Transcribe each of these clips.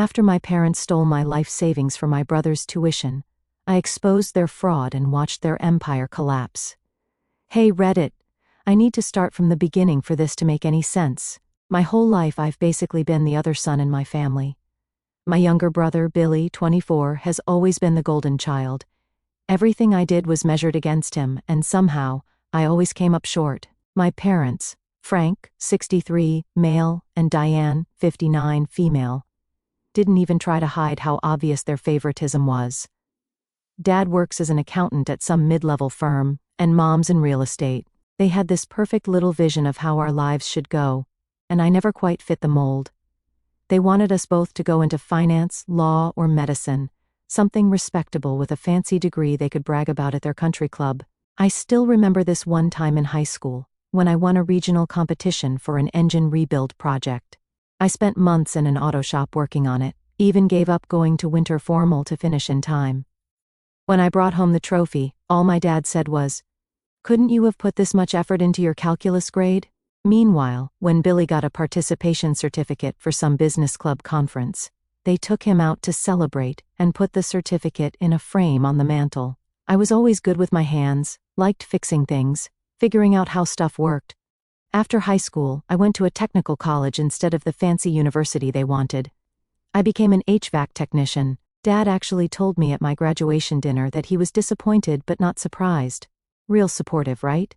After my parents stole my life savings for my brother's tuition, I exposed their fraud and watched their empire collapse. Hey Reddit, I need to start from the beginning for this to make any sense. My whole life I've basically been the other son in my family. My younger brother, Billy, 24, has always been the golden child. Everything I did was measured against him, and somehow, I always came up short. My parents, Frank, 63, male, and Diane, 59, female, didn't even try to hide how obvious their favoritism was. Dad works as an accountant at some mid-level firm, and Mom's in real estate. They had this perfect little vision of how our lives should go, and I never quite fit the mold. They wanted us both to go into finance, law, or medicine, something respectable with a fancy degree they could brag about at their country club. I still remember this one time in high school, when I won a regional competition for an engine rebuild project. I spent months in an auto shop working on it, even gave up going to winter formal to finish in time. When I brought home the trophy, all my dad said was, "Couldn't you have put this much effort into your calculus grade?" Meanwhile, when Billy got a participation certificate for some business club conference, they took him out to celebrate and put the certificate in a frame on the mantle. I was always good with my hands, liked fixing things, figuring out how stuff worked. After high school, I went to a technical college instead of the fancy university they wanted. I became an HVAC technician. Dad actually told me at my graduation dinner that he was disappointed but not surprised. Real supportive, right?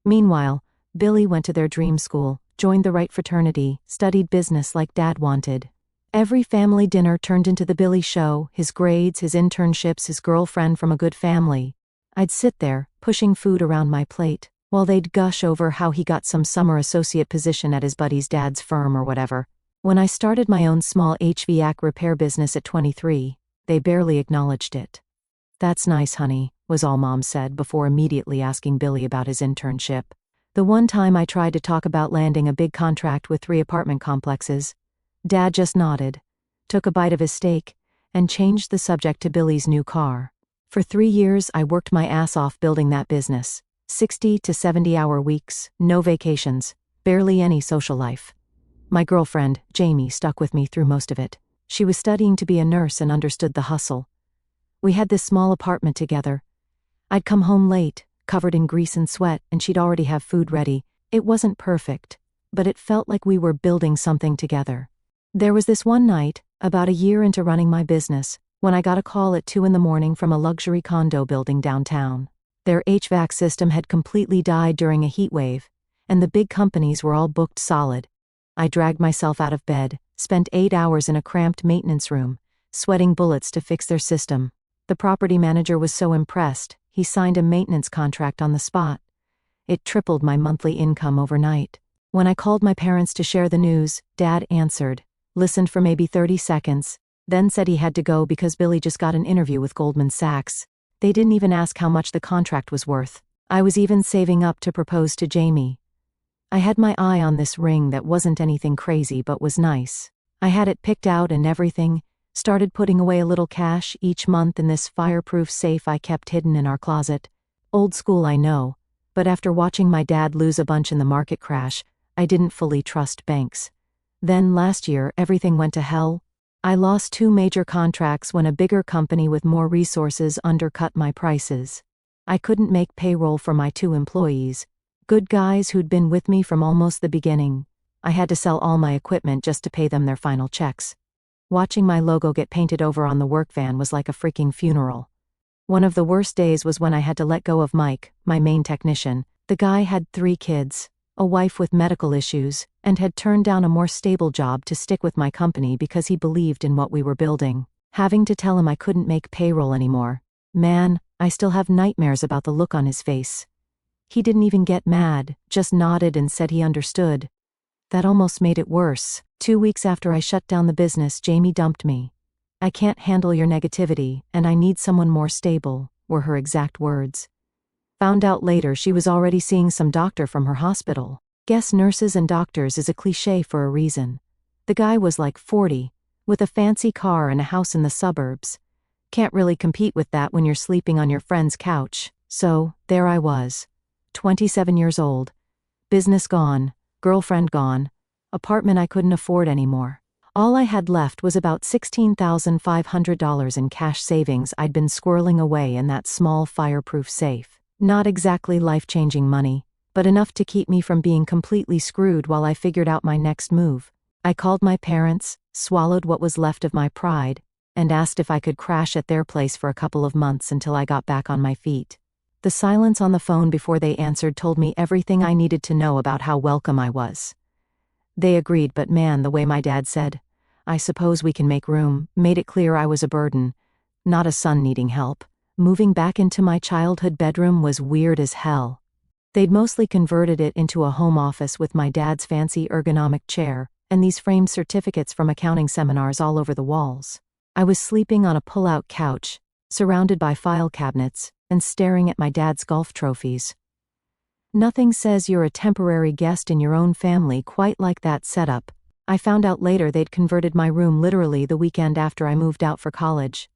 Meanwhile, Billy went to their dream school, joined the right fraternity, studied business like Dad wanted. Every family dinner turned into the Billy show, his grades, his internships, his girlfriend from a good family. I'd sit there, pushing food around my plate, while they'd gush over how he got some summer associate position at his buddy's dad's firm or whatever. When I started my own small HVAC repair business at 23, they barely acknowledged it. "That's nice, honey," was all Mom said before immediately asking Billy about his internship. The one time I tried to talk about landing a big contract with 3 apartment complexes, Dad just nodded, took a bite of his steak, and changed the subject to Billy's new car. For 3 years I worked my ass off building that business. 60 to 70-hour weeks, no vacations, barely any social life. My girlfriend, Jamie, stuck with me through most of it. She was studying to be a nurse and understood the hustle. We had this small apartment together. I'd come home late, covered in grease and sweat, and she'd already have food ready. It wasn't perfect, but it felt like we were building something together. There was this one night, about a year into running my business, when I got a call at 2 a.m. from a luxury condo building downtown. Their HVAC system had completely died during a heat wave, and the big companies were all booked solid. I dragged myself out of bed, spent 8 hours in a cramped maintenance room, sweating bullets to fix their system. The property manager was so impressed, he signed a maintenance contract on the spot. It tripled my monthly income overnight. When I called my parents to share the news, Dad answered, listened for maybe 30 seconds, then said he had to go because Billy just got an interview with Goldman Sachs. They didn't even ask how much the contract was worth. I was even saving up to propose to Jamie. I had my eye on this ring that wasn't anything crazy but was nice. I had it picked out and everything, started putting away a little cash each month in this fireproof safe I kept hidden in our closet. Old school, I know, but after watching my dad lose a bunch in the market crash, I didn't fully trust banks. Then last year, everything went to hell. I lost 2 major contracts when a bigger company with more resources undercut my prices. I couldn't make payroll for my 2 employees, good guys who'd been with me from almost the beginning. I had to sell all my equipment just to pay them their final checks. Watching my logo get painted over on the work van was like a freaking funeral. One of the worst days was when I had to let go of Mike, my main technician. The guy had 3 kids, a wife with medical issues, and had turned down a more stable job to stick with my company because he believed in what we were building. Having to tell him I couldn't make payroll anymore. Man, I still have nightmares about the look on his face. He didn't even get mad, just nodded and said he understood. That almost made it worse. 2 weeks after I shut down the business, Jamie dumped me. "I can't handle your negativity, and I need someone more stable," were her exact words. Found out later she was already seeing some doctor from her hospital. Guess nurses and doctors is a cliché for a reason. The guy was like 40, with a fancy car and a house in the suburbs. Can't really compete with that when you're sleeping on your friend's couch. So, there I was. 27 years old. Business gone, girlfriend gone, apartment I couldn't afford anymore. All I had left was about $16,500 in cash savings I'd been squirreling away in that small fireproof safe. Not exactly life-changing money, but enough to keep me from being completely screwed while I figured out my next move. I called my parents, swallowed what was left of my pride, and asked if I could crash at their place for a couple of months until I got back on my feet. The silence on the phone before they answered told me everything I needed to know about how welcome I was. They agreed, but man, the way my dad said, "I suppose we can make room," made it clear I was a burden, not a son needing help. Moving back into my childhood bedroom was weird as hell. They'd mostly converted it into a home office with my dad's fancy ergonomic chair, and these framed certificates from accounting seminars all over the walls. I was sleeping on a pull-out couch, surrounded by file cabinets, and staring at my dad's golf trophies. Nothing says you're a temporary guest in your own family quite like that setup. I found out later they'd converted my room literally the weekend after I moved out for college.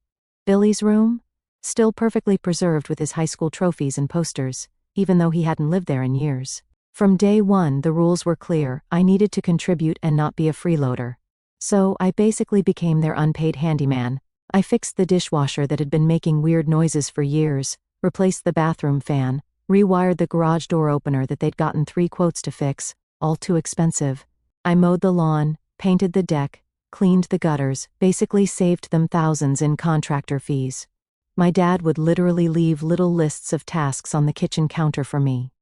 Billy's room? Still perfectly preserved with his high school trophies and posters, even though he hadn't lived there in years. From day one, the rules were clear: I needed to contribute and not be a freeloader. So I basically became their unpaid handyman. I fixed the dishwasher that had been making weird noises for years, replaced the bathroom fan, rewired the garage door opener that they'd gotten 3 quotes to fix, all too expensive. I mowed the lawn, painted the deck, cleaned the gutters, basically saved them thousands in contractor fees. My dad would literally leave little lists of tasks on the kitchen counter for me.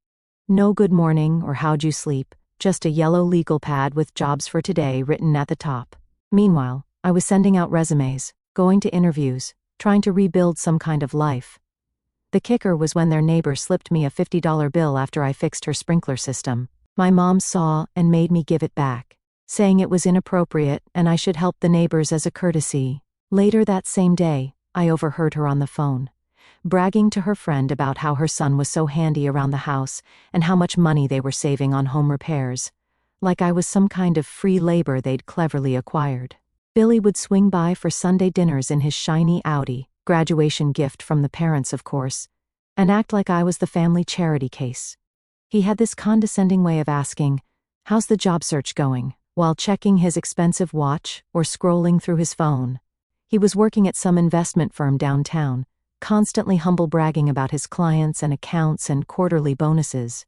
No good morning or how'd you sleep, just a yellow legal pad with jobs for today written at the top. Meanwhile, I was sending out resumes, going to interviews, trying to rebuild some kind of life. The kicker was when their neighbor slipped me a $50 bill after I fixed her sprinkler system. My mom saw and made me give it back, saying it was inappropriate and I should help the neighbors as a courtesy. Later that same day, I overheard her on the phone, bragging to her friend about how her son was so handy around the house and how much money they were saving on home repairs, like I was some kind of free labor they'd cleverly acquired. Billy would swing by for Sunday dinners in his shiny Audi, graduation gift from the parents of course, and act like I was the family charity case. He had this condescending way of asking, "How's the job search going?" while checking his expensive watch or scrolling through his phone. He was working at some investment firm downtown, constantly humble bragging about his clients and accounts and quarterly bonuses.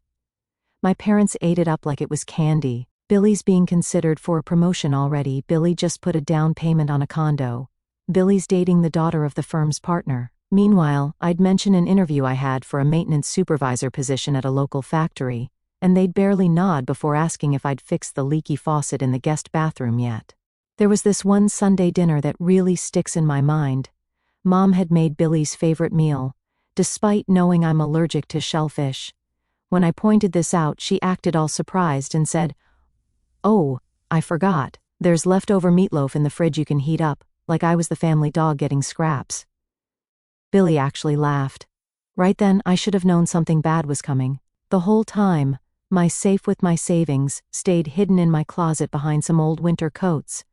My parents ate it up like it was candy. Billy's being considered for a promotion already. Billy just put a down payment on a condo. Billy's dating the daughter of the firm's partner. Meanwhile, I'd mention an interview I had for a maintenance supervisor position at a local factory, and they'd barely nod before asking if I'd fixed the leaky faucet in the guest bathroom yet. There was this one Sunday dinner that really sticks in my mind. Mom had made Billy's favorite meal, despite knowing I'm allergic to shellfish. When I pointed this out, she acted all surprised and said, "Oh, I forgot. There's leftover meatloaf in the fridge you can heat up," like I was the family dog getting scraps. Billy actually laughed. Right then, I should have known something bad was coming. The whole time, my safe with my savings stayed hidden in my closet behind some old winter coats.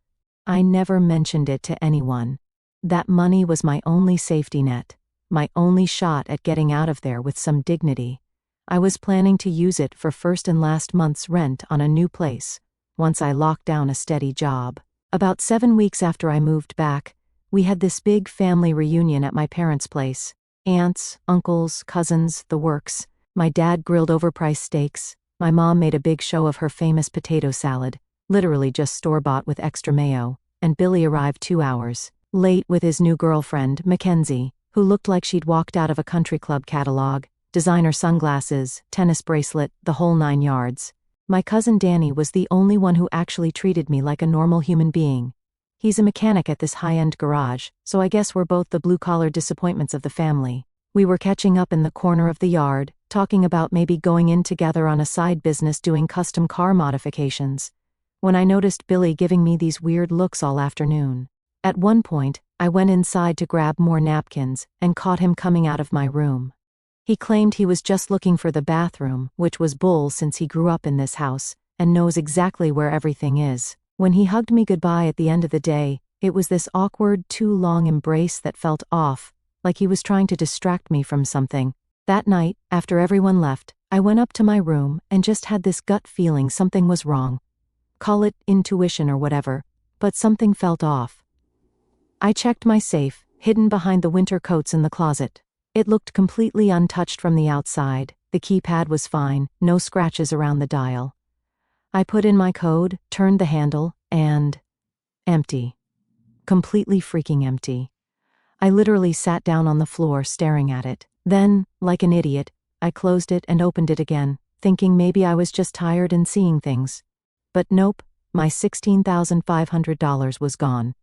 I never mentioned it to anyone. That money was my only safety net, my only shot at getting out of there with some dignity. I was planning to use it for first and last month's rent on a new place, once I locked down a steady job. About 7 weeks after I moved back, we had this big family reunion at my parents' place. Aunts, uncles, cousins, the works. My dad grilled overpriced steaks. My mom made a big show of her famous potato salad, literally just store-bought with extra mayo, and Billy arrived 2 hours late with his new girlfriend, Mackenzie, who looked like she'd walked out of a country club catalog, designer sunglasses, tennis bracelet, the whole 9 yards. My cousin Danny was the only one who actually treated me like a normal human being. He's a mechanic at this high-end garage, so I guess we're both the blue-collar disappointments of the family. We were catching up in the corner of the yard, talking about maybe going in together on a side business doing custom car modifications, when I noticed Billy giving me these weird looks all afternoon. At one point, I went inside to grab more napkins and caught him coming out of my room. He claimed he was just looking for the bathroom, which was bull since he grew up in this house and knows exactly where everything is. When he hugged me goodbye at the end of the day, it was this awkward, too long embrace that felt off, like he was trying to distract me from something. That night, after everyone left, I went up to my room and just had this gut feeling something was wrong. Call it intuition or whatever, but something felt off. I checked my safe, hidden behind the winter coats in the closet. It looked completely untouched from the outside. The keypad was fine, no scratches around the dial. I put in my code, turned the handle, and empty. Completely freaking empty. I literally sat down on the floor staring at it. Then, like an idiot, I closed it and opened it again, thinking maybe I was just tired and seeing things. But nope, my $16,500 was gone.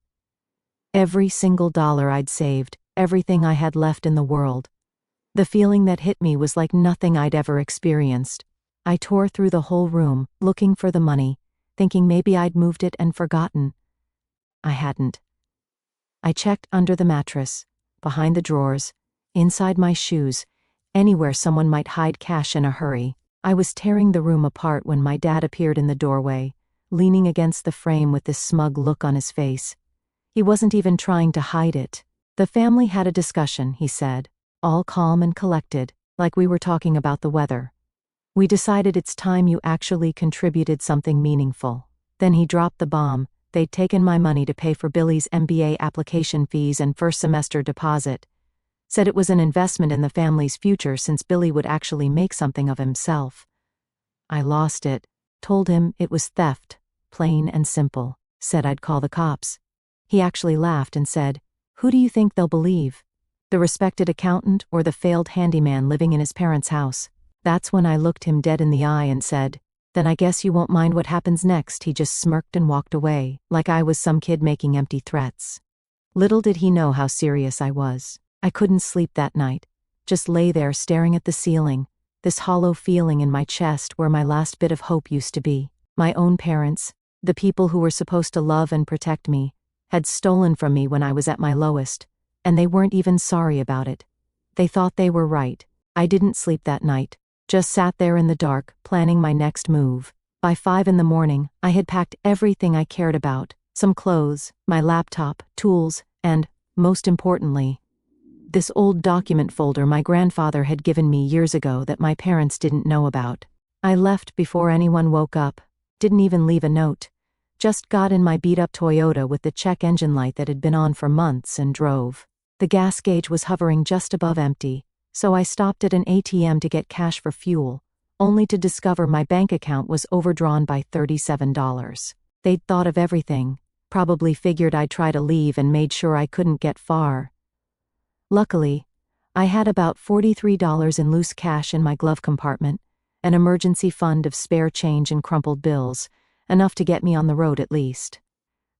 Every single dollar I'd saved, everything I had left in the world. The feeling that hit me was like nothing I'd ever experienced. I tore through the whole room, looking for the money, thinking maybe I'd moved it and forgotten. I hadn't. I checked under the mattress, behind the drawers, inside my shoes, anywhere someone might hide cash in a hurry. I was tearing the room apart when my dad appeared in the doorway, leaning against the frame with this smug look on his face. He wasn't even trying to hide it. The family had a discussion, he said, all calm and collected, like we were talking about the weather. We decided it's time you actually contributed something meaningful. Then he dropped the bomb. They'd taken my money to pay for Billy's MBA application fees and first semester deposit. Said it was an investment in the family's future since Billy would actually make something of himself. I lost it, told him it was theft, plain and simple, said I'd call the cops. He actually laughed and said, "Who do you think they'll believe? The respected accountant or the failed handyman living in his parents' house?" That's when I looked him dead in the eye and said, "Then I guess you won't mind what happens next." He just smirked and walked away, like I was some kid making empty threats. Little did he know how serious I was. I couldn't sleep that night. Just lay there staring at the ceiling, this hollow feeling in my chest where my last bit of hope used to be. My own parents, the people who were supposed to love and protect me, had stolen from me when I was at my lowest, and they weren't even sorry about it. They thought they were right. I didn't sleep that night, just sat there in the dark, planning my next move. By 5 in the morning, I had packed everything I cared about, some clothes, my laptop, tools, and, most importantly, this old document folder my grandfather had given me years ago that my parents didn't know about. I left before anyone woke up, didn't even leave a note. Just got in my beat-up Toyota with the check engine light that had been on for months and drove. The gas gauge was hovering just above empty, so I stopped at an ATM to get cash for fuel, only to discover my bank account was overdrawn by $37. They'd thought of everything, probably figured I'd try to leave and made sure I couldn't get far. Luckily, I had about $43 in loose cash in my glove compartment, an emergency fund of spare change and crumpled bills, enough to get me on the road at least.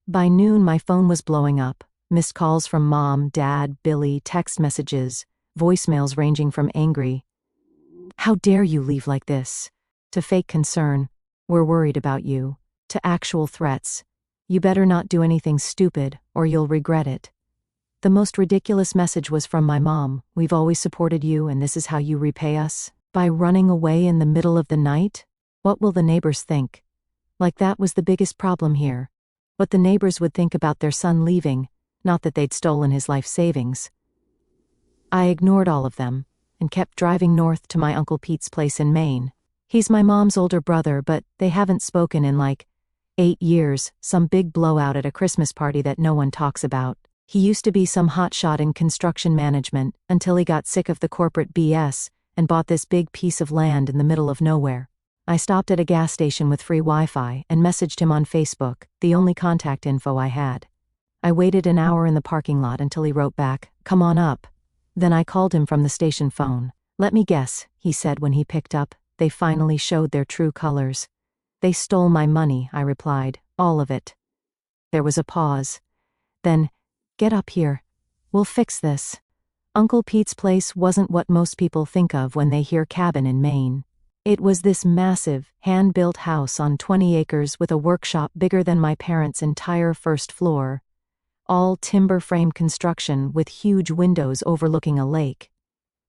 By noon my phone was blowing up, missed calls from Mom, Dad, Billy, text messages, voicemails ranging from angry, "How dare you leave like this?" to fake concern, "We're worried about you," to actual threats, "You better not do anything stupid or you'll regret it." The most ridiculous message was from my mom, "We've always supported you and this is how you repay us? By running away in the middle of the night? What will the neighbors think?" Like that was the biggest problem here. What the neighbors would think about their son leaving, not that they'd stolen his life savings. I ignored all of them, and kept driving north to my Uncle Pete's place in Maine. He's my mom's older brother, but they haven't spoken in like 8 years, some big blowout at a Christmas party that no one talks about. He used to be some hotshot in construction management, until he got sick of the corporate BS, and bought this big piece of land in the middle of nowhere. I stopped at a gas station with free Wi-Fi and messaged him on Facebook, the only contact info I had. I waited an hour in the parking lot until he wrote back, "Come on up." Then I called him from the station phone. "Let me guess," he said when he picked up, "they finally showed their true colors." "They stole my money," I replied, "all of it." There was a pause. Then, "Get up here. We'll fix this." Uncle Pete's place wasn't what most people think of when they hear cabin in Maine. It was this massive, hand-built house on 20 acres with a workshop bigger than my parents' entire first floor. All timber-frame construction with huge windows overlooking a lake.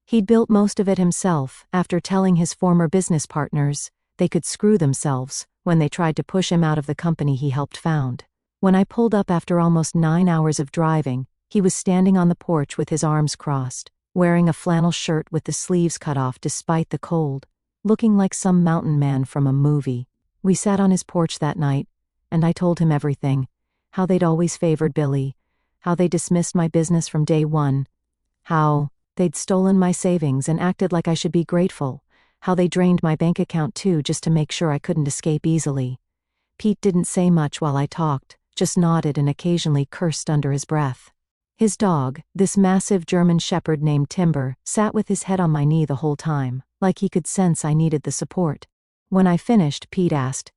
He'd built most of it himself after telling his former business partners they could screw themselves when they tried to push him out of the company he helped found. When I pulled up after almost 9 hours of driving, he was standing on the porch with his arms crossed, wearing a flannel shirt with the sleeves cut off despite the cold, looking like some mountain man from a movie. We sat on his porch that night, and I told him everything. How they'd always favored Billy. How they dismissed my business from day one. How they'd stolen my savings and acted like I should be grateful. How they drained my bank account too just to make sure I couldn't escape easily. Pete didn't say much while I talked, just nodded and occasionally cursed under his breath. His dog, this massive German shepherd named Timber, sat with his head on my knee the whole time, like he could sense I needed the support. When I finished, Pete asked,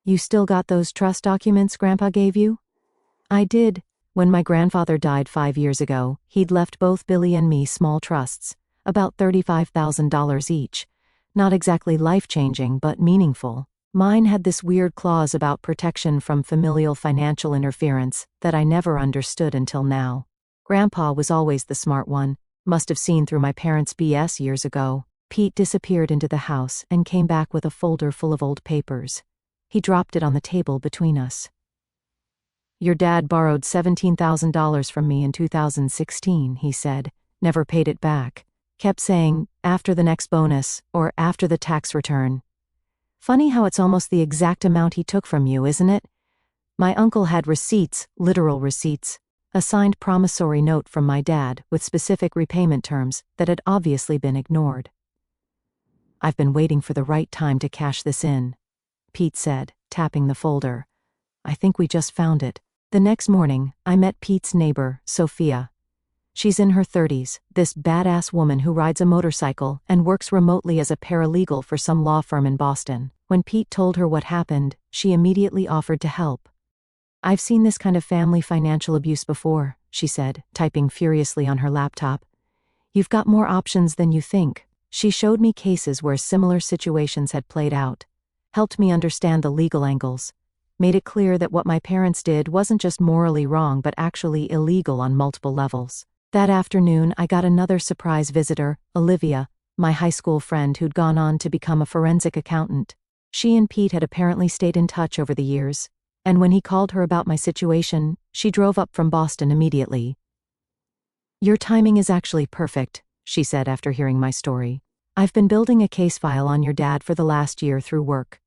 "You still got those trust documents Grandpa gave you?" I did. When my grandfather died 5 years ago, he'd left both Billy and me small trusts, about $35,000 each. Not exactly life-changing, but meaningful. Mine had this weird clause about protection from familial financial interference that I never understood until now. Grandpa was always the smart one, must have seen through my parents' BS years ago. Pete disappeared into the house and came back with a folder full of old papers. He dropped it on the table between us. "Your dad borrowed $17,000 from me in 2016, he said, never paid it back. Kept saying, after the next bonus, or after the tax return. Funny how it's almost the exact amount he took from you, isn't it?" My uncle had receipts, literal receipts, a signed promissory note from my dad with specific repayment terms that had obviously been ignored. "I've been waiting for the right time to cash this in," Pete said, tapping the folder. "I think we just found it." The next morning, I met Pete's neighbor, Sophia. She's in her 30s, this badass woman who rides a motorcycle and works remotely as a paralegal for some law firm in Boston. When Pete told her what happened, she immediately offered to help. "I've seen this kind of family financial abuse before," she said, typing furiously on her laptop. "You've got more options than you think." She showed me cases where similar situations had played out, helped me understand the legal angles, made it clear that what my parents did wasn't just morally wrong but actually illegal on multiple levels. That afternoon, I got another surprise visitor, Olivia, my high school friend who'd gone on to become a forensic accountant. She and Pete had apparently stayed in touch over the years, and when he called her about my situation, she drove up from Boston immediately. "Your timing is actually perfect," she said after hearing my story. "I've been building a case file on your dad for the last year through work.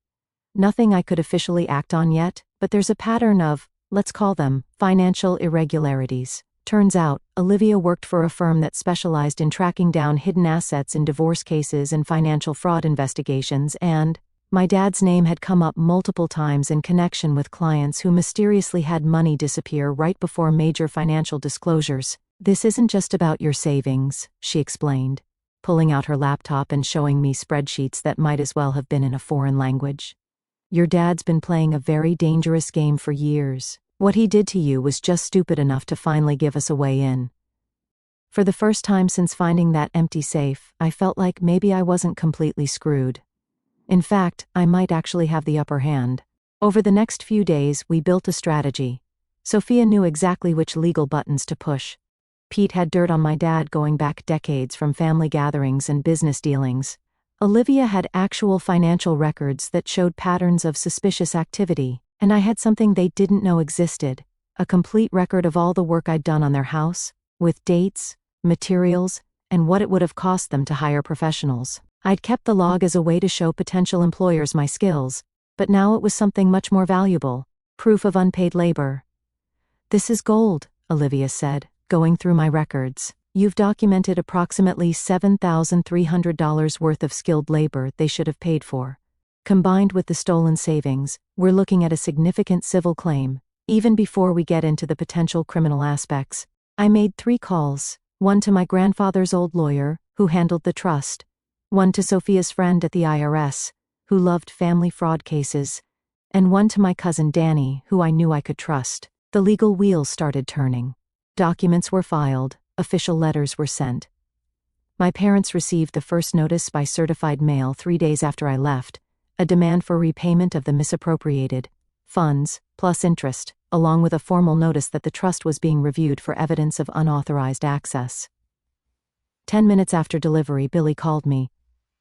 Nothing I could officially act on yet, but there's a pattern of, let's call them, financial irregularities." Turns out, Olivia worked for a firm that specialized in tracking down hidden assets in divorce cases and financial fraud investigations, and my dad's name had come up multiple times in connection with clients who mysteriously had money disappear right before major financial disclosures. "This isn't just about your savings," she explained, pulling out her laptop and showing me spreadsheets that might as well have been in a foreign language. "Your dad's been playing a very dangerous game for years. What he did to you was just stupid enough to finally give us a way in." For the first time since finding that empty safe, I felt like maybe I wasn't completely screwed. In fact, I might actually have the upper hand. Over the next few days, we built a strategy. Sophia knew exactly which legal buttons to push. Pete had dirt on my dad going back decades from family gatherings and business dealings. Olivia had actual financial records that showed patterns of suspicious activity, and I had something they didn't know existed, a complete record of all the work I'd done on their house, with dates, materials, and what it would have cost them to hire professionals. I'd kept the log as a way to show potential employers my skills, but now it was something much more valuable, proof of unpaid labor. "This is gold," Olivia said, going through my records. "You've documented approximately $7,300 worth of skilled labor they should have paid for. Combined with the stolen savings, we're looking at a significant civil claim, even before we get into the potential criminal aspects." I made 3 calls, one to my grandfather's old lawyer, who handled the trust, one to Sophia's friend at the IRS, who loved family fraud cases, and one to my cousin Danny, who I knew I could trust. The legal wheels started turning. Documents were filed, official letters were sent. My parents received the first notice by certified mail 3 days after I left, a demand for repayment of the misappropriated funds, plus interest, along with a formal notice that the trust was being reviewed for evidence of unauthorized access. 10 minutes after delivery, Billy called me.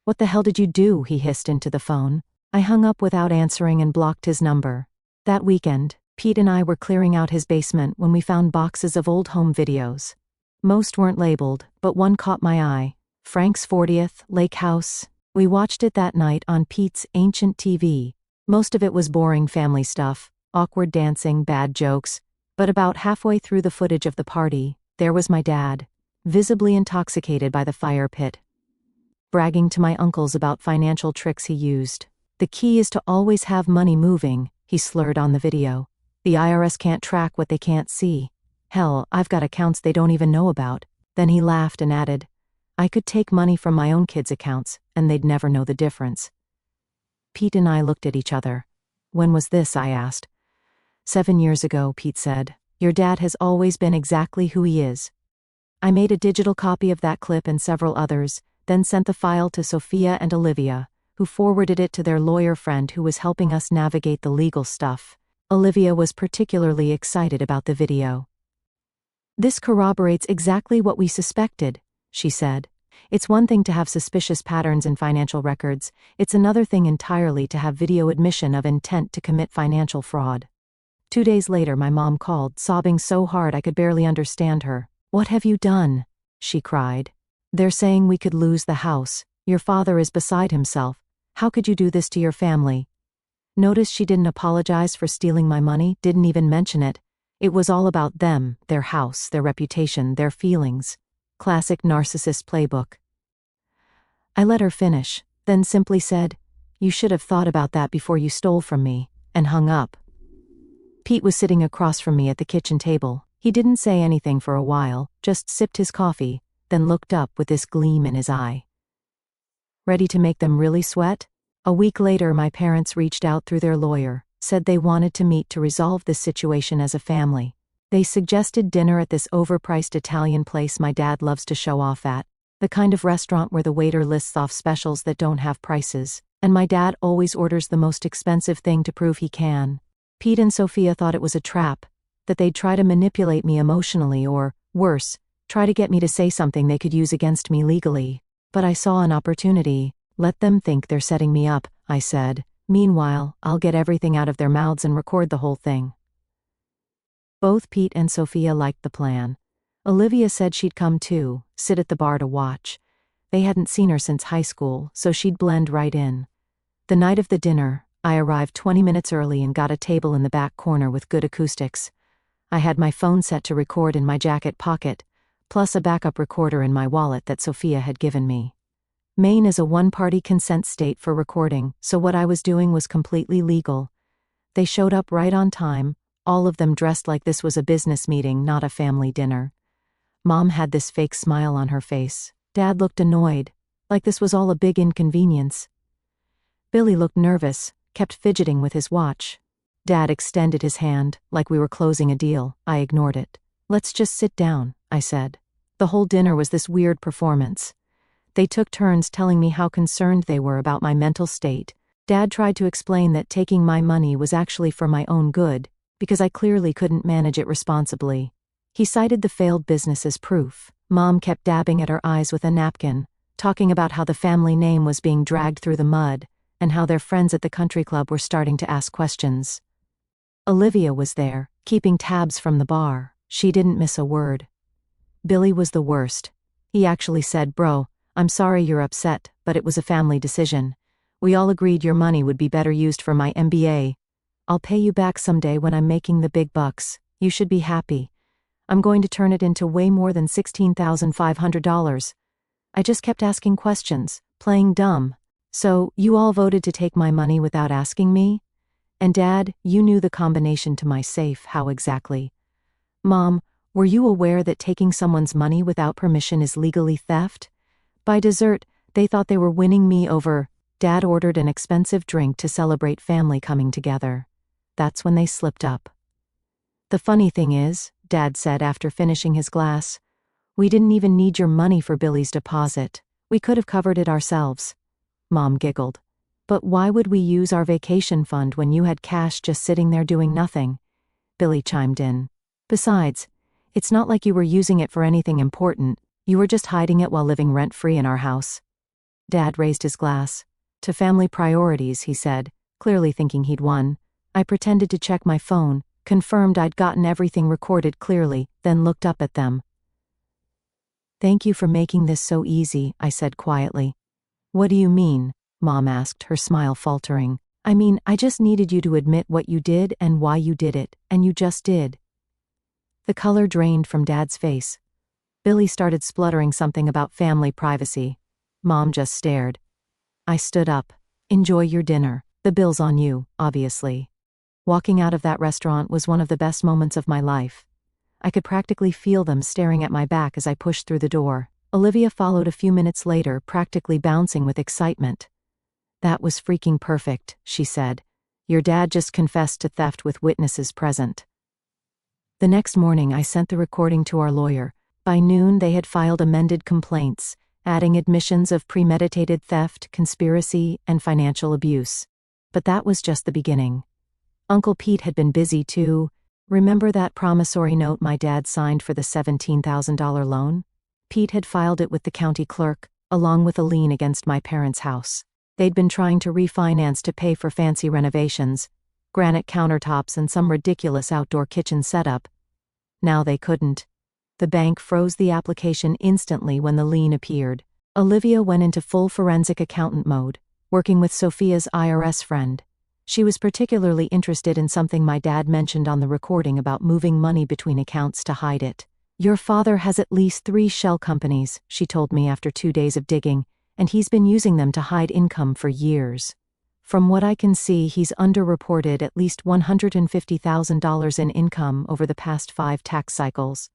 "What the hell did you do?" he hissed into the phone. I hung up without answering and blocked his number. That weekend, Pete and I were clearing out his basement when we found boxes of old home videos. Most weren't labeled, but one caught my eye. Frank's 40th, Lake House. We watched it that night on Pete's ancient TV. Most of it was boring family stuff, awkward dancing, bad jokes, But about halfway through the footage of the party, there was my dad, visibly intoxicated by the fire pit, bragging to my uncles about financial tricks he used. "The key is to always have money moving," he slurred on the video. "The IRS can't track what they can't see. Hell, I've got accounts they don't even know about." Then he laughed and added, "I could take money from my own kids' accounts, and they'd never know the difference." Pete and I looked at each other. "When was this?" I asked. 7 years ago, Pete said. "Your dad has always been exactly who he is." I made a digital copy of that clip and several others, then sent the file to Sophia and Olivia, who forwarded it to their lawyer friend who was helping us navigate the legal stuff. Olivia was particularly excited about the video. "This corroborates exactly what we suspected," she said. "It's one thing to have suspicious patterns in financial records, it's another thing entirely to have video admission of intent to commit financial fraud." 2 days later, my mom called, sobbing so hard I could barely understand her. "What have you done?" she cried. "They're saying we could lose the house. Your father is beside himself. How could you do this to your family?" Notice she didn't apologize for stealing my money, didn't even mention it. It was all about them, their house, their reputation, their feelings. Classic narcissist playbook. I let her finish, then simply said, "You should have thought about that before you stole from me," and hung up. Pete was sitting across from me at the kitchen table. He didn't say anything for a while, just sipped his coffee, then looked up with this gleam in his eye. "Ready to make them really sweat?" A week later, my parents reached out through their lawyer, said they wanted to meet to resolve this situation as a family. They suggested dinner at this overpriced Italian place my dad loves to show off at, the kind of restaurant where the waiter lists off specials that don't have prices, and my dad always orders the most expensive thing to prove he can. Pete and Sophia thought it was a trap, that they'd try to manipulate me emotionally or, worse, try to get me to say something they could use against me legally. But I saw an opportunity. "Let them think they're setting me up," I said. "Meanwhile, I'll get everything out of their mouths and record the whole thing." Both Pete and Sophia liked the plan. Olivia said she'd come too, sit at the bar to watch. They hadn't seen her since high school, so she'd blend right in. The night of the dinner, I arrived 20 minutes early and got a table in the back corner with good acoustics. I had my phone set to record in my jacket pocket, plus a backup recorder in my wallet that Sophia had given me. Maine is a one-party consent state for recording, so what I was doing was completely legal. They showed up right on time, all of them dressed like this was a business meeting, not a family dinner. Mom had this fake smile on her face. Dad looked annoyed, like this was all a big inconvenience. Billy looked nervous, kept fidgeting with his watch. Dad extended his hand, like we were closing a deal. I ignored it. "Let's just sit down," I said. The whole dinner was this weird performance. They took turns telling me how concerned they were about my mental state. Dad tried to explain that taking my money was actually for my own good, because I clearly couldn't manage it responsibly. He cited the failed business as proof. Mom kept dabbing at her eyes with a napkin, talking about how the family name was being dragged through the mud, and how their friends at the country club were starting to ask questions. Olivia was there, keeping tabs from the bar. She didn't miss a word. Billy was the worst. He actually said, "Bro, I'm sorry you're upset, but it was a family decision. We all agreed your money would be better used for my MBA. I'll pay you back someday when I'm making the big bucks. You should be happy. I'm going to turn it into way more than $16,500. I just kept asking questions, playing dumb. So, you all voted to take my money without asking me? And Dad, you knew the combination to my safe, how exactly? Mom, were you aware that taking someone's money without permission is legally theft? By dessert, they thought they were winning me over. Dad ordered an expensive drink to celebrate family coming together. That's when they slipped up. The funny thing is, Dad said after finishing his glass, we didn't even need your money for Billy's deposit. We could have covered it ourselves. Mom giggled. But why would we use our vacation fund when you had cash just sitting there doing nothing? Billy chimed in. Besides, it's not like you were using it for anything important. You were just hiding it while living rent-free in our house. Dad raised his glass. To family priorities, he said, clearly thinking he'd won. I pretended to check my phone, confirmed I'd gotten everything recorded clearly, then looked up at them. Thank you for making this so easy, I said quietly. What do you mean? Mom asked, her smile faltering. I mean, I just needed you to admit what you did and why you did it, and you just did. The color drained from Dad's face. Billy started spluttering something about family privacy. Mom just stared. I stood up. Enjoy your dinner. The bill's on you, obviously. Walking out of that restaurant was one of the best moments of my life. I could practically feel them staring at my back as I pushed through the door. Olivia followed a few minutes later, practically bouncing with excitement. That was freaking perfect, she said. Your dad just confessed to theft with witnesses present. The next morning I sent the recording to our lawyer. By noon they had filed amended complaints, adding admissions of premeditated theft, conspiracy, and financial abuse. But that was just the beginning. Uncle Pete had been busy too. Remember that promissory note my dad signed for the $17,000 loan? Pete had filed it with the county clerk, along with a lien against my parents' house. They'd been trying to refinance to pay for fancy renovations, granite countertops and some ridiculous outdoor kitchen setup. Now they couldn't. The bank froze the application instantly when the lien appeared. Olivia went into full forensic accountant mode, working with Sophia's IRS friend. She was particularly interested in something my dad mentioned on the recording about moving money between accounts to hide it. Your father has at least 3 shell companies, she told me after 2 days of digging, and he's been using them to hide income for years. From what I can see, he's underreported at least $150,000 in income over the past 5 tax cycles.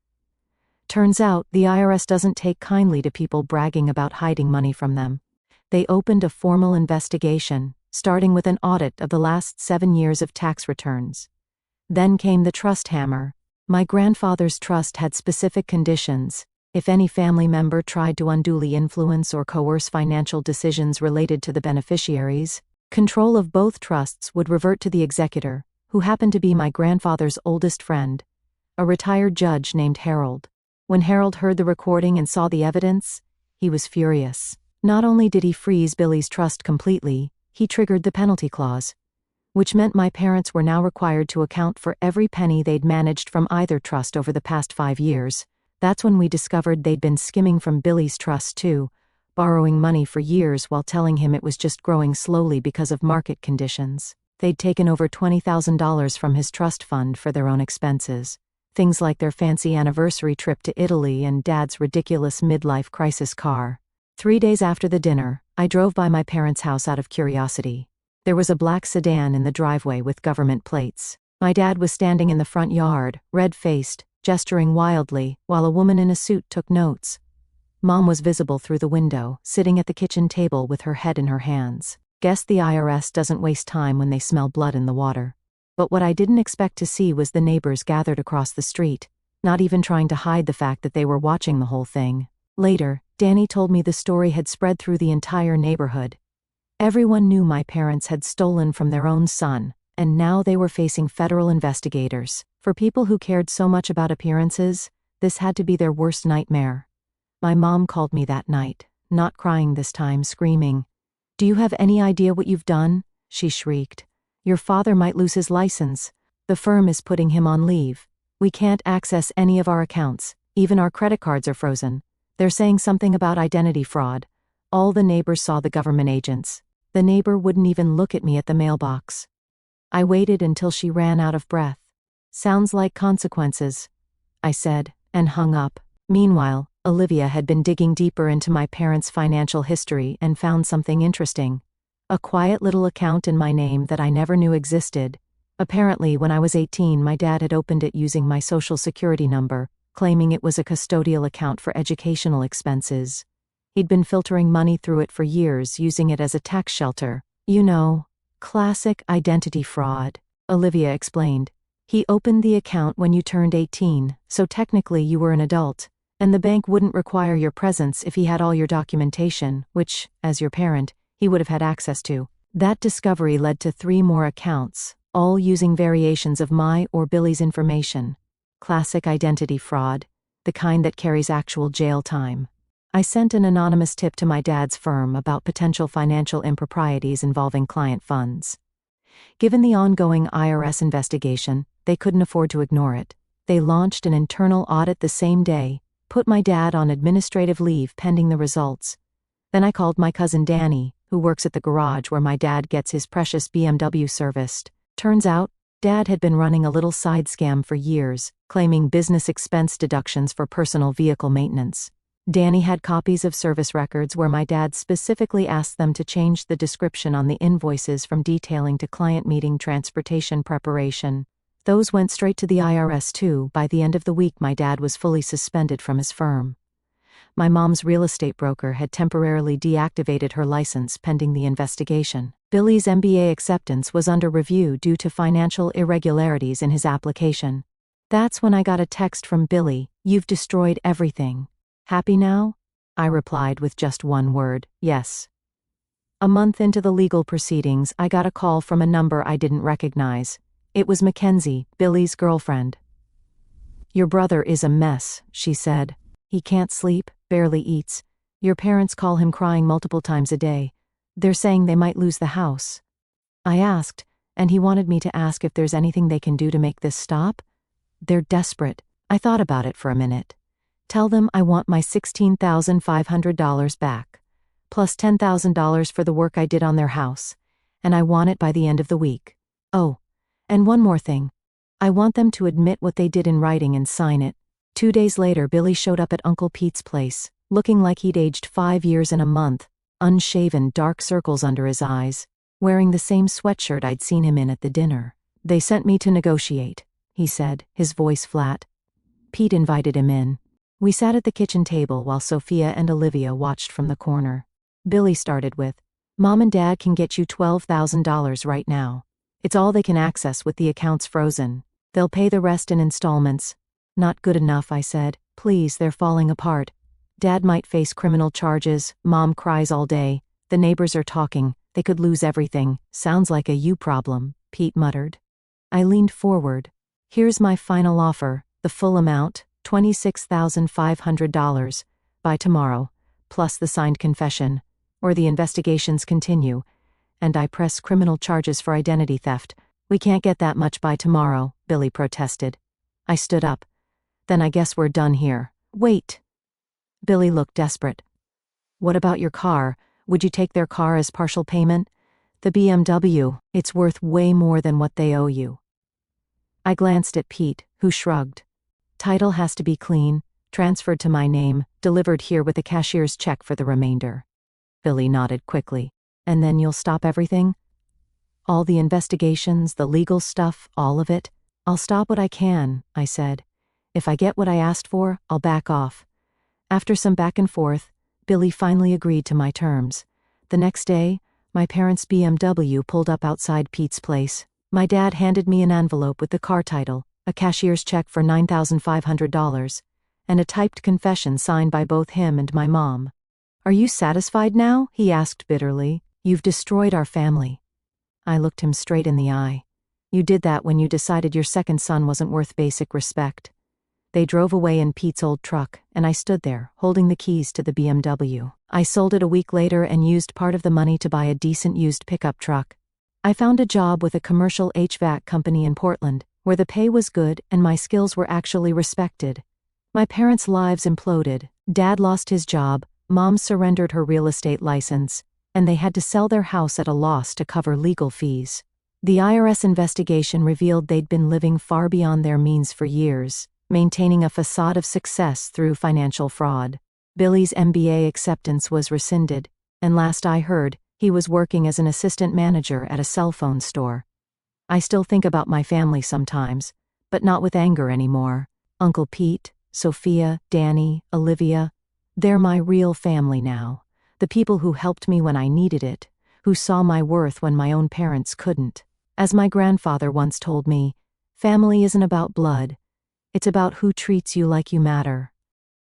Turns out, the IRS doesn't take kindly to people bragging about hiding money from them. They opened a formal investigation, starting with an audit of the last 7 years of tax returns. Then came the trust hammer. My grandfather's trust had specific conditions. If any family member tried to unduly influence or coerce financial decisions related to the beneficiaries, control of both trusts would revert to the executor, who happened to be my grandfather's oldest friend, a retired judge named Harold. When Harold heard the recording and saw the evidence, he was furious. Not only did he freeze Billy's trust completely, he triggered the penalty clause, which meant my parents were now required to account for every penny they'd managed from either trust over the past 5 years. That's when we discovered they'd been skimming from Billy's trust too, borrowing money for years while telling him it was just growing slowly because of market conditions. They'd taken over $20,000 from his trust fund for their own expenses. Things like their fancy anniversary trip to Italy and Dad's ridiculous midlife crisis car. 3 days after the dinner, I drove by my parents' house out of curiosity. There was a black sedan in the driveway with government plates. My dad was standing in the front yard, red-faced, gesturing wildly, while a woman in a suit took notes. Mom was visible through the window, sitting at the kitchen table with her head in her hands. Guess the IRS doesn't waste time when they smell blood in the water. But what I didn't expect to see was the neighbors gathered across the street, not even trying to hide the fact that they were watching the whole thing. Later, Danny told me the story had spread through the entire neighborhood. Everyone knew my parents had stolen from their own son, and now they were facing federal investigators. For people who cared so much about appearances, this had to be their worst nightmare. My mom called me that night, not crying this time, screaming. "Do you have any idea what you've done?" she shrieked. "Your father might lose his license. The firm is putting him on leave. We can't access any of our accounts. Even our credit cards are frozen. They're saying something about identity fraud." All the neighbors saw the government agents. The neighbor wouldn't even look at me at the mailbox. I waited until she ran out of breath. "Sounds like consequences," I said, and hung up. Meanwhile, Olivia had been digging deeper into my parents' financial history and found something interesting. A quiet little account in my name that I never knew existed. Apparently, when I was 18, my dad had opened it using my social security number, claiming it was a custodial account for educational expenses. He'd been filtering money through it for years, using it as a tax shelter. You know, classic identity fraud, Olivia explained. He opened the account when you turned 18, so technically you were an adult, and the bank wouldn't require your presence if he had all your documentation, which, as your parent, he would have had access to. That discovery led to 3 more accounts, all using variations of my or Billy's information. Classic identity fraud, the kind that carries actual jail time. I sent an anonymous tip to my dad's firm about potential financial improprieties involving client funds. Given the ongoing IRS investigation, they couldn't afford to ignore it. They launched an internal audit the same day, put my dad on administrative leave pending the results. Then I called my cousin Danny, who works at the garage where my dad gets his precious BMW serviced. Turns out, Dad had been running a little side scam for years, claiming business expense deductions for personal vehicle maintenance. Danny had copies of service records where my dad specifically asked them to change the description on the invoices from detailing to client meeting transportation preparation. Those went straight to the IRS too. By the end of the week, my dad was fully suspended from his firm. My mom's real estate broker had temporarily deactivated her license pending the investigation. Billy's MBA acceptance was under review due to financial irregularities in his application. That's when I got a text from Billy, "You've destroyed everything. Happy now?" I replied with just one word, "Yes." A month into the legal proceedings, I got a call from a number I didn't recognize. It was Mackenzie, Billy's girlfriend. "Your brother is a mess," she said. "He can't sleep, barely eats. Your parents call him crying multiple times a day. They're saying they might lose the house." I asked, and he wanted me to ask if there's anything they can do to make this stop? "They're desperate." I thought about it for a minute. "Tell them I want my $16,500 back, plus $10,000 for the work I did on their house, and I want it by the end of the week. Oh, and one more thing. I want them to admit what they did in writing and sign it." 2 days later, Billy showed up at Uncle Pete's place, looking like he'd aged 5 years in a month, unshaven, dark circles under his eyes, wearing the same sweatshirt I'd seen him in at the dinner. "They sent me to negotiate," he said, his voice flat. Pete invited him in. We sat at the kitchen table while Sophia and Olivia watched from the corner. Billy started with, "Mom and Dad can get you $12,000 right now. It's all they can access with the accounts frozen. They'll pay the rest in installments." "Not good enough," I said. "Please, they're falling apart. Dad might face criminal charges, Mom cries all day, the neighbors are talking, they could lose everything." "Sounds like a you problem," Pete muttered. I leaned forward. "Here's my final offer, the full amount, $26,500, by tomorrow, plus the signed confession, or the investigations continue, and I press criminal charges for identity theft." "We can't get that much by tomorrow," Billy protested. I stood up. "Then I guess we're done here." "Wait." Billy looked desperate. "What about your car? Would you take their car as partial payment? The BMW, it's worth way more than what they owe you." I glanced at Pete, who shrugged. "Title has to be clean, transferred to my name, delivered here with a cashier's check for the remainder." Billy nodded quickly. "And then you'll stop everything?" "All the investigations, the legal stuff, all of it? I'll stop what I can," I said. "If I get what I asked for, I'll back off." After some back and forth, Billy finally agreed to my terms. The next day, my parents' BMW pulled up outside Pete's place. My dad handed me an envelope with the car title, a cashier's check for $9,500, and a typed confession signed by both him and my mom. "Are you satisfied now?" he asked bitterly. "You've destroyed our family." I looked him straight in the eye. "You did that when you decided your second son wasn't worth basic respect." They drove away in Pete's old truck, and I stood there, holding the keys to the BMW. I sold it a week later and used part of the money to buy a decent used pickup truck. I found a job with a commercial HVAC company in Portland, where the pay was good and my skills were actually respected. My parents' lives imploded. Dad lost his job, Mom surrendered her real estate license, and they had to sell their house at a loss to cover legal fees. The IRS investigation revealed they'd been living far beyond their means for years, maintaining a facade of success through financial fraud. Billy's MBA acceptance was rescinded, and last I heard, he was working as an assistant manager at a cell phone store. I still think about my family sometimes, but not with anger anymore. Uncle Pete, Sophia, Danny, Olivia, they're my real family now. The people who helped me when I needed it, who saw my worth when my own parents couldn't. As my grandfather once told me, family isn't about blood. It's about who treats you like you matter.